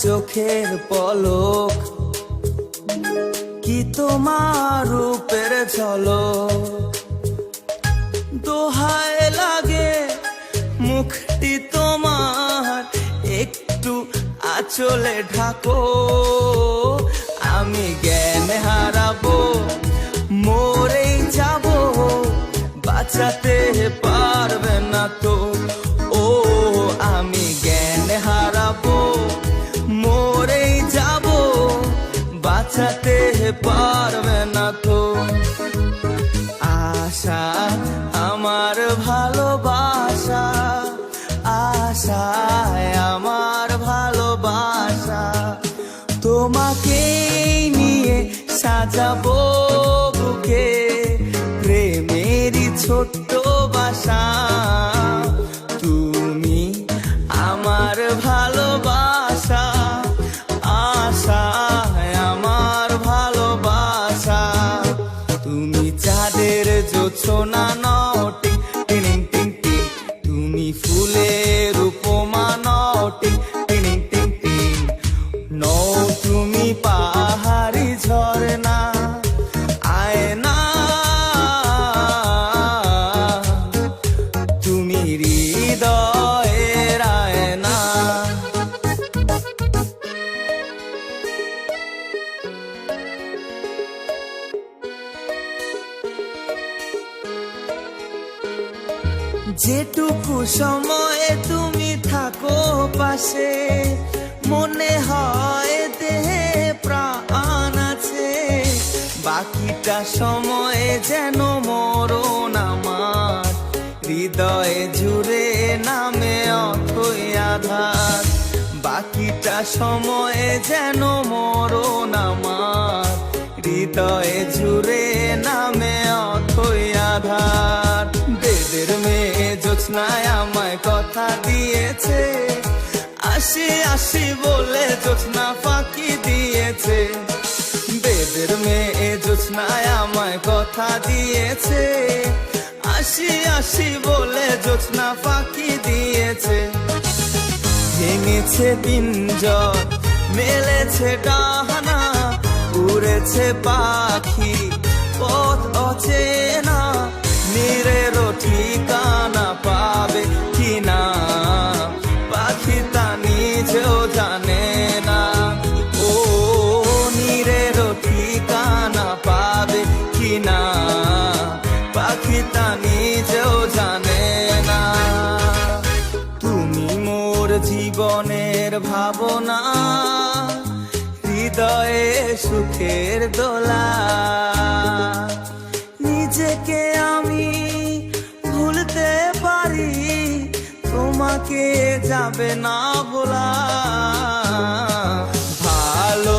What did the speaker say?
চোখের পলক, কি তোমার রূপের ঝলক। দোহায় লাগে মুখটি তোমার, একটু আঁচলে ঢাকো। আমি জ্ঞান হারাবো, মরেই যাব, বাঁচাতে পারবে না তো। ও আমি জ্ঞান হারাবো, মরেই যাব, বাঁচাতে পারবে না তো। আশা আমার ভালোবাসা, আশায় আমার ভালোবাসা, তোমাকে নিয়ে সাজাবো বুকে প্রেমেরই ছোট্ট বাসা। তুমি আমার ভালোবাসা, আশায় আমার ভালোবাসা। তুমি চাঁদের জোছনা নও টিং টিং টিং টিং, তুমি ফুলের উপমা নও টিং টিং টিং টিং, নও তুমি পাহাড়ি ঝরনা আয়না, তুমি হৃদয়ের আয়না। যেটুকু সময়ে তুমি থাকো পাশে, মনে হয় দেহে প্রাণ আছে। বাকিটা সময়ে যেন মরণ আমার, হৃদয়ে জুড়ে নামে অথই আধার। বাকিটা সময়ে যেন মরণ আমার, হৃদয়ে জুড়ে নামে অথই আধার। বেদের মেয়ে জোছনায় আমায় কথা দিয়েছে, আসি আসি বলে জোছনা ফাঁকি দিয়েছে। বেদের মেয়ে জোছনায় আমায় কথা দিয়েছে, আসি আসি বলে জোছনা ফাঁকি দিয়েছে। ভেঙেছে পিঞ্জর, মেলেছে ডানা, উড়েছে পাখি পথ অচেনা। নীরেরও ঠিকানা পাবে কিনা, পাখি তা নিজেও জানে না। ও নীরেরও ঠিকানা পাবে কিনা, পাখি তা নিজেও জানে না। তুমি মোর জীবনের ভাবনা, হৃদয়ে সুখের দোলা। নিজেকে আমি ভুলতে পারি, তোমাকে যাবে না ভোলা।